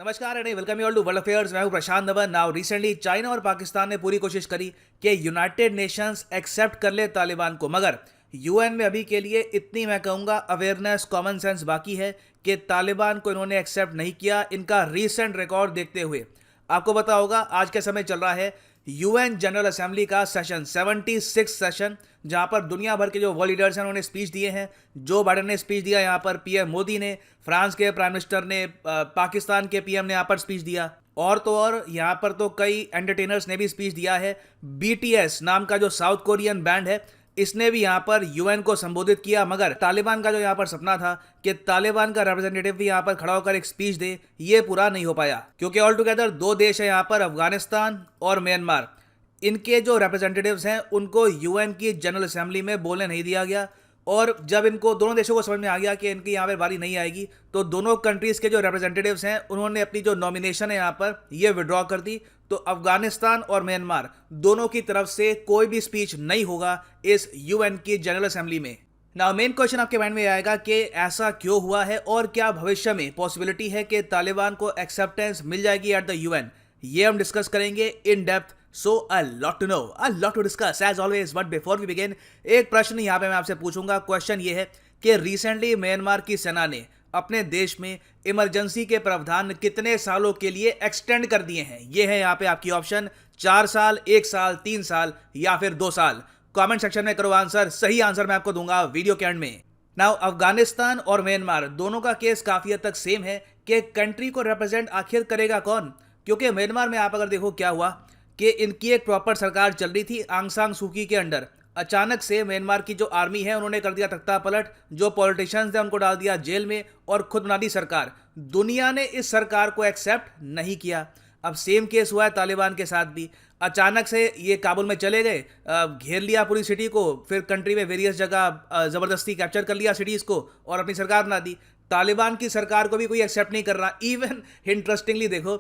नमस्कार and welcome you all to world affairs. मैं हूं Prashant Navan. Now recently China और पाकिस्तान ने पूरी कोशिश करी कि यूनाइटेड नेशंस एक्सेप्ट कर ले तालिबान को, मगर यूएन में अभी के लिए इतनी मैं कहूंगा अवेयरनेस कॉमन सेंस बाकी है कि तालिबान को इन्होंने एक्सेप्ट नहीं किया। इनका रीसेंट रिकॉर्ड देखते हुए आपको पता होगा आज के समय चल रहा है यूएन जनरल असेंबली का सेशन 76 सेशन, जहां पर दुनिया भर के जो वर्ल्ड लीडर्स हैं उन्होंने स्पीच दिए हैं। जो बाइडेन ने स्पीच दिया, यहाँ पर पीएम मोदी ने, फ्रांस के प्राइम मिनिस्टर ने, पाकिस्तान के पीएम ने यहाँ पर स्पीच दिया, और तो और यहाँ पर तो कई एंटरटेनर्स ने भी स्पीच दिया है। बीटीएस नाम का जो साउथ कोरियन बैंड है, इसने भी यहाँ पर यूएन को संबोधित किया। मगर तालिबान का जो यहाँ पर सपना था कि तालिबान का रिप्रेजेंटेटिव भी यहाँ पर खड़ा होकर एक स्पीच दे, ये पूरा नहीं हो पाया, क्योंकि ऑल टुगेदर दो देश है यहाँ पर, अफगानिस्तान और म्यांमार। इनके जो रिप्रेजेंटेटिव्स हैं उनको यूएन की जनरल असेंबली में बोलने नहीं दिया गया, और जब इनको दोनों देशों को समझ में आ गया कि इनकी यहाँ पर बारी नहीं आएगी, तो दोनों कंट्रीज के जो रिप्रेजेंटेटिव्स हैं उन्होंने अपनी जो नॉमिनेशन है यहाँ पर ये विड्रॉ कर दी। तो अफगानिस्तान और म्यांमार दोनों की तरफ से कोई भी स्पीच नहीं होगा इस यूएन की जनरल असेंबली में। नाउ मेन क्वेश्चन आपके माइंड में आएगा कि ऐसा क्यों हुआ है और क्या भविष्य में पॉसिबिलिटी है कि तालिबान को एक्सेप्टेंस मिल जाएगी एट द यूएन। ये हम डिस्कस करेंगे in depth. So a lot to know, a lot to discuss as always. But before we begin, एक प्रश्न यहाँ पे मैं आपसे पूछूंगा। क्वेश्चन ये है कि रिसेंटली म्यांमार की सेना ने अपने देश में इमरजेंसी के प्रावधान कितने सालों के लिए एक्सटेंड कर दिए हैं। ये है यहाँ पे आपकी ऑप्शन, 4 साल, 1 साल, 3 साल या फिर 2 साल। कमेंट सेक्शन में करो आंसर। सही आंसर मैं आपको दूंगा वीडियो के एंड में। नाउ अफगानिस्तान और म्यांमार दोनों का केस काफी हद तक सेम है कि कंट्री को रिप्रेजेंट आखिर करेगा कौन, क्योंकि म्यांमार में आप अगर देखो क्या हुआ कि इनकी एक प्रॉपर सरकार चल रही थी आंग सान सूकी के अंडर। अचानक से म्यांमार की जो आर्मी है उन्होंने कर दिया तख्ता पलट, जो पॉलिटिशियंस थे उनको डाल दिया जेल में और खुद बना दी सरकार। दुनिया ने इस सरकार को एक्सेप्ट नहीं किया। अब सेम केस हुआ है तालिबान के साथ भी। अचानक से ये काबुल में चले गए, घेर लिया पूरी सिटी को, फिर कंट्री में वेरियस जगह ज़बरदस्ती कैप्चर कर लिया सिटीज़ को और अपनी सरकार बना दी। तालिबान की सरकार को भी कोई एक्सेप्ट नहीं कर रहा। इवन इंटरेस्टिंगली देखो,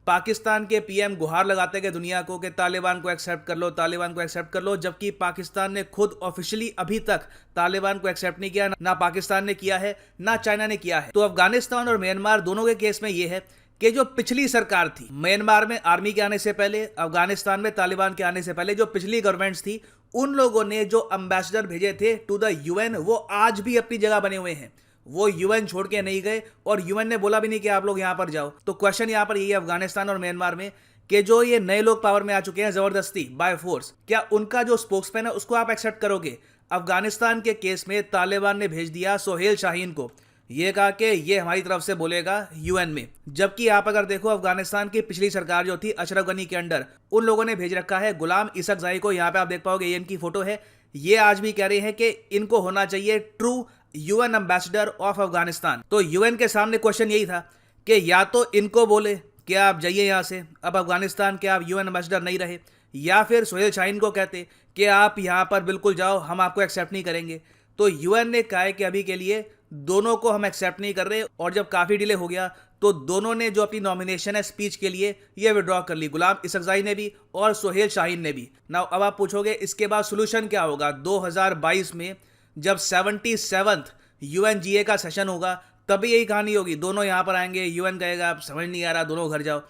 पाकिस्तान के पीएम गुहार लगाते गए दुनिया को कि तालिबान को एक्सेप्ट कर लो, तालिबान को एक्सेप्ट कर लो, जबकि पाकिस्तान ने खुद ऑफिशियली अभी तक तालिबान को एक्सेप्ट नहीं किया। ना पाकिस्तान ने किया है, ना चाइना ने किया है। तो अफगानिस्तान और म्यांमार दोनों के केस में यह है कि जो पिछली सरकार थी, म्यांमार में आर्मी के आने से पहले, अफगानिस्तान में तालिबान के आने से पहले जो पिछली गवर्नमेंट्स थी, उन लोगों ने जो एम्बेसडर भेजे थे टू द यूएन, वो आज भी अपनी जगह बने हुए हैं। वो यूएन छोड़ के नहीं गए और यूएन ने बोला भी नहीं कि आप लोग यहां पर जाओ। तो क्वेश्चन यहां पर यही है अफगानिस्तान और म्यांमार में कि जो ये नए लोग पावर में आ चुके हैं जबरदस्ती बाय फोर्स, क्या उनका जो स्पोक्समैन है उसको आप एक्सेप्ट करोगे। अफगानिस्तान के केस में तालिबान ने भेज दिया सोहेल शाहीन को, ये कहा कि ये हमारी तरफ से बोलेगा यूएन में। जबकि आप अगर देखो अफगानिस्तान की पिछली सरकार जो थी अशरफ गनी के अंडर, उन लोगों ने भेज रखा है गुलाम इसकजाई को। यहाँ पे आप देख पाओगे, ये इनकी फोटो है। ये आज भी कह रहे हैं कि इनको होना चाहिए true UN ambassador of Afghanistan. तो यूएन के सामने क्वेश्चन यही था कि या तो इनको बोले कि आप जाइए यहाँ से, अब अफगानिस्तान के आप यूएन एम्बेसडर नहीं रहे, या फिर सोहेल शाहीन को कहते कि आप यहाँ पर बिल्कुल जाओ, हम आपको एक्सेप्ट नहीं करेंगे। तो यूएन ने कहा है कि अभी के लिए दोनों को हम एक्सेप्ट नहीं कर रहे, और जब काफ़ी डिले हो गया तो दोनों ने जो अपनी नॉमिनेशन है स्पीच के लिए ये विड्रॉ कर ली, गुलाम इसकजाई ने भी और सोहेल शाहीन ने भी। नाउ अब आप पूछोगे इसके बाद सोल्यूशन क्या होगा। 2022 में जब 77th यूएनजीए का सेशन होगा तभी यही कहानी होगी, दोनों यहां पर आएंगे, यूएन कहेगा आप समझ नहीं आ रहा, दोनों घर जाओ।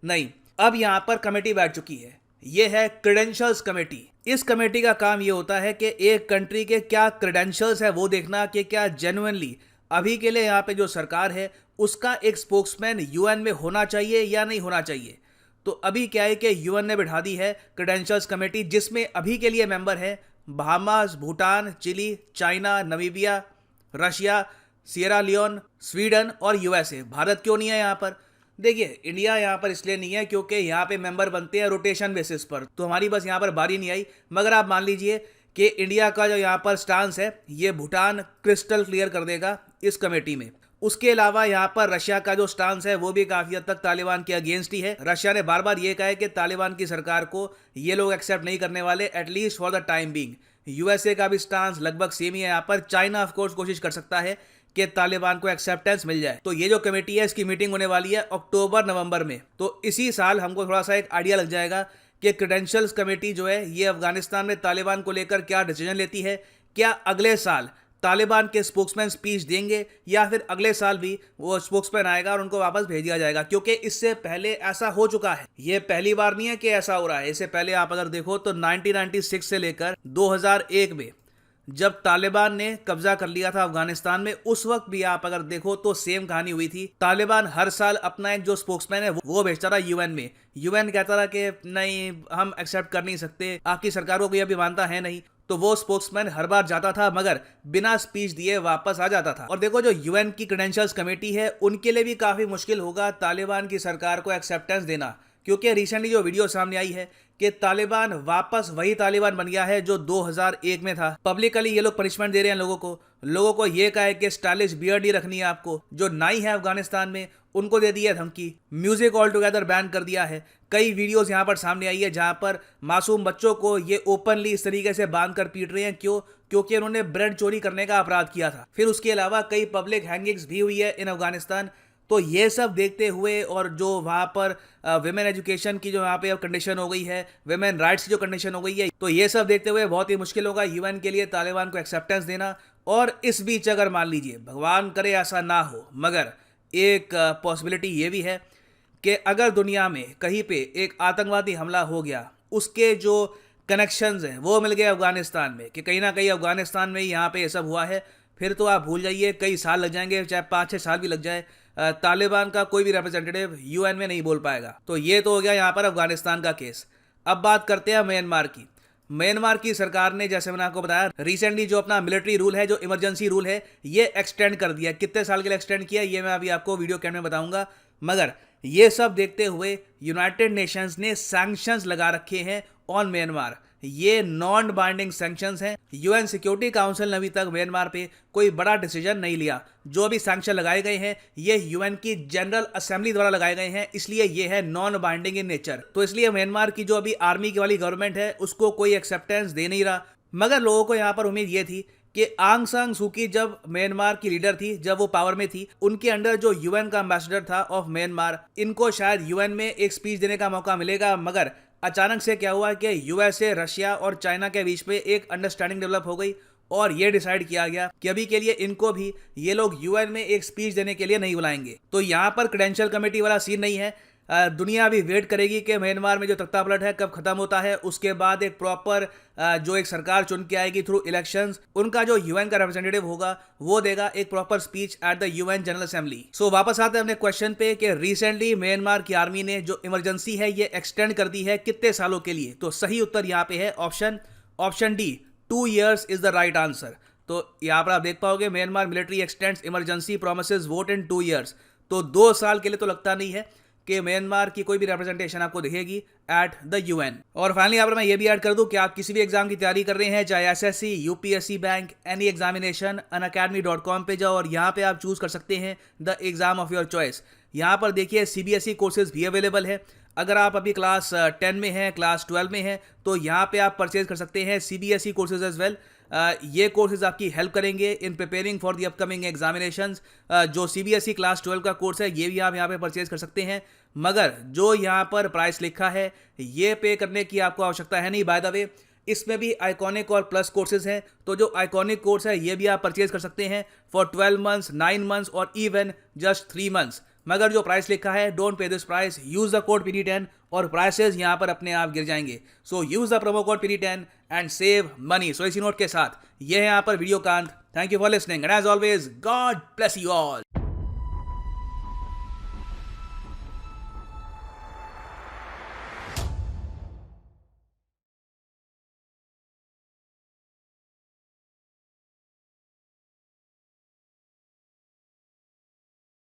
नहीं, अब यहां पर कमेटी बैठ चुकी है, ये है क्रेडेंशियल्स कमेटी। इस कमेटी का काम ये होता है कि एक कंट्री के क्या क्रेडेंशियल्स है वो देखना कि क्या जेन्युइनली अभी के लिए यहाँ पे जो सरकार है उसका एक स्पोक्समैन यूएन में होना चाहिए या नहीं होना चाहिए। तो अभी क्या है कि यूएन ने बिठा दी है क्रेडेंशियल्स कमेटी, जिसमें अभी के लिए मेंबर है Bahamas, Bhutan, Chile, China, Namibia, Russia, Sierra Leone, Sweden और यूएसए। भारत क्यों नहीं है यहाँ पर? देखिए, इंडिया यहाँ पर इसलिए नहीं है क्योंकि यहाँ पे मेंबर बनते हैं रोटेशन बेसिस पर, तो हमारी बस यहाँ पर बारी नहीं आई। मगर आप मान लीजिए कि इंडिया का जो यहाँ पर स्टांस है ये भूटान क्रिस्टल क्लियर कर देगा इस कमेटी में। उसके अलावा यहाँ पर रशिया का जो स्टांस है वो भी काफ़ी हद तक तालिबान के अगेंस्ट ही है। रशिया ने बार बार ये कहा है कि तालिबान की सरकार को ये लोग एक्सेप्ट नहीं करने वाले, at least for the time being. USA का भी स्टांस लगभग सेम ही है यहाँ पर। चाइना ऑफ कोर्स कोशिश कर सकता है कि तालिबान को एक्सेप्टेंस मिल जाए। तो ये जो कमेटी है इसकी मीटिंग होने वाली है अक्टूबर-नवंबर में। तो इसी साल हमको थोड़ा सा एक आइडिया लग जाएगा कि क्रेडेंशियल्स कमेटी जो है ये अफगानिस्तान में तालिबान को लेकर क्या डिसीजन लेती है। क्या अगले साल तालिबान के स्पोक्समैन स्पीच देंगे या फिर अगले साल भी वो स्पोक्समैन आएगा और उनको वापस भेज दिया जाएगा, क्योंकि इससे पहले ऐसा हो चुका है। ये पहली बार नहीं है कि ऐसा हो रहा है। इससे पहले आप अगर देखो तो 1996 से लेकर 2001 में जब तालिबान ने कब्जा कर लिया था अफगानिस्तान में, उस वक्त भी आप अगर देखो तो सेम कहानी हुई थी। तालिबान हर साल अपना एक जो स्पोक्समैन है वो भेजता था यूएन में। यूएन कहता था कि नहीं, हम एक्सेप्ट कर नहीं सकते, आपकी सरकार को कोई अभी मानता है नहीं। तो वो स्पोक्समैन हर बार जाता था मगर बिना स्पीच दिए वापस आ जाता था। और देखो जो यूएन की क्रेडेंशियल्स कमेटी है उनके लिए भी काफी मुश्किल होगा तालिबान की सरकार को एक्सेप्टेंस देना, क्योंकि रिसेंटली जो वीडियो सामने आई है कि तालिबान वापस वही तालिबान बन गया है जो 2001 में था। पब्लिकली ये लोग पनिशमेंट दे रहे हैं लोगों को ये कहा है कि स्टाइलिश बियर्ड ही रखनी है आपको। जो नाई है अफगानिस्तान में उनको दे दी है धमकी। म्यूजिक ऑल टुगेदर बैन कर दिया है। कई वीडियोस यहाँ पर सामने आई है जहाँ पर मासूम बच्चों को ये ओपनली इस तरीके से बांध कर पीट रहे हैं। क्यों? क्योंकि उन्होंने ब्रेड चोरी करने का अपराध किया था। फिर उसके अलावा कई पब्लिक हैंगिंग्स भी हुई है इन अफगानिस्तान। तो ये सब देखते हुए और जो वहाँ पर विमेन एजुकेशन की जो यहाँ पे कंडीशन हो गई है, विमेन राइट्स की जो कंडीशन हो गई है, तो ये सब देखते हुए बहुत ही मुश्किल होगा यूएन के लिए तालिबान को एक्सेप्टेंस देना। और इस बीच अगर मान लीजिए, भगवान करे ऐसा ना हो, मगर एक पॉसिबिलिटी ये भी है कि अगर दुनिया में कहीं पे एक आतंकवादी हमला हो गया, उसके जो कनेक्शंस हैं वो मिल गए अफगानिस्तान में कि कहीं ना कहीं अफगानिस्तान में ही यहाँ पे ये सब हुआ है, फिर तो आप भूल जाइए, कई साल लग जाएंगे, चाहे 5-6 साल भी लग जाए, तालिबान का कोई भी रिप्रेजेंटेटिव यूएन में नहीं बोल पाएगा। तो ये तो हो गया यहाँ पर अफगानिस्तान का केस। अब बात करते हैं म्यांमार की। म्यांमार की सरकार ने, जैसे मैंने आपको बताया, रिसेंटली जो अपना मिलिट्री रूल है, जो इमरजेंसी रूल है, ये एक्सटेंड कर दिया। कितने साल के लिए एक्सटेंड किया ये मैं अभी आपको वीडियो के एंड में बताऊंगा। मगर ये सब देखते हुए यूनाइटेड नेशंस ने सैंक्शंस लगा रखे हैं ऑन म्यांमार। ये नॉन बाइंडिंग सैंक्शंस हैं। यूएन सिक्योरिटी काउंसिल ने अभी तक म्यांमार पे कोई बड़ा डिसीजन नहीं लिया। जो भी सैंक्शन लगाए गए हैं ये यूएन की जनरल असेंबली द्वारा लगाए गए हैं, इसलिए ये है नॉन बाइंडिंग इन नेचर। तो इसलिए म्यांमार की जो अभी आर्मी की वाली गवर्नमेंट है उसको कोई एक्सेप्टेंस दे नहीं रहा। मगर लोगों को यहाँ पर उम्मीद ये थी कि आंग सान सू की जब म्यांमार की लीडर थी, जब वो पावर में थी, उनके अंडर जो यूएन का एम्बेसडर था ऑफ म्यांमार, इनको शायद यूएन में एक स्पीच देने का मौका मिलेगा। मगर अचानक से क्या हुआ कि यूएसए, रशिया और चाइना के बीच में एक अंडरस्टैंडिंग डेवलप हो गई और ये डिसाइड किया गया कि अभी के लिए इनको भी ये लोग यूएन में एक स्पीच देने के लिए नहीं बुलाएंगे। तो यहाँ पर क्रेडेंशियल कमेटी वाला सीन नहीं है। दुनिया अभी वेट करेगी कि म्यांमार में जो तख्ता पलट है कब खत्म होता है। उसके बाद एक प्रॉपर जो एक सरकार चुन के आएगी थ्रू इलेक्शंस, उनका जो यूएन का रिप्रेजेंटेटिव होगा वो देगा एक proper speech at the UN General Assembly. So वापस आते हैं अपने क्वेश्चन पे कि रिसेंटली म्यांमार की आर्मी ने जो इमरजेंसी है ये एक्सटेंड कर दी है कितने सालों के लिए। तो सही उत्तर यहाँ पे है option D, 2 years is the right answer. तो यहाँ पर आप देख पाओगे Myanmar military x tends emergency promises vote in 2 years। तो 2 साल के लिए तो लगता नहीं है कि म्यांमार की कोई भी रिप्रेजेंटेशन आपको दिखेगी एट द यूएन। और फाइनली यहाँ पर मैं ये भी ऐड कर दूं कि आप किसी भी एग्जाम की तैयारी कर रहे हैं, चाहे SSC, UPSC, bank, any examination, unacademy.com पे जाओ और यहाँ पे आप चूज कर सकते हैं the exam of your choice. यहाँ पर देखिए सीबीएसई कोर्सेज भी अवेलेबल है। अगर आप अभी क्लास 10 में हैं, क्लास 12 में हैं, तो यहाँ पे आप परचेज कर सकते हैं सीबीएसई कोर्सेज एज वेल। ये कोर्सेज आपकी हेल्प करेंगे in preparing for the upcoming examinations. जो सीबीएसई क्लास 12 का कोर्स है ये भी आप यहाँ पे परचेज कर सकते हैं। मगर जो यहाँ पर प्राइस लिखा है ये पे करने की आपको आवश्यकता है नहीं। बाय द वे इसमें भी आइकॉनिक और प्लस कोर्सेज हैं। तो जो आइकॉनिक कोर्स है ये भी आप परचेज कर सकते हैं फॉर 12 months, 9 months और इवन जस्ट 3 months। मगर जो प्राइस लिखा है, don't pay this price, use the code PD10 और प्राइसेस यहाँ पर अपने आप गिर जाएंगे। So use the promo code PD10 and save money. So इसी नोट के साथ ये है यहाँ पर वीडियो का अंत। Thank you for listening and as always God bless you all.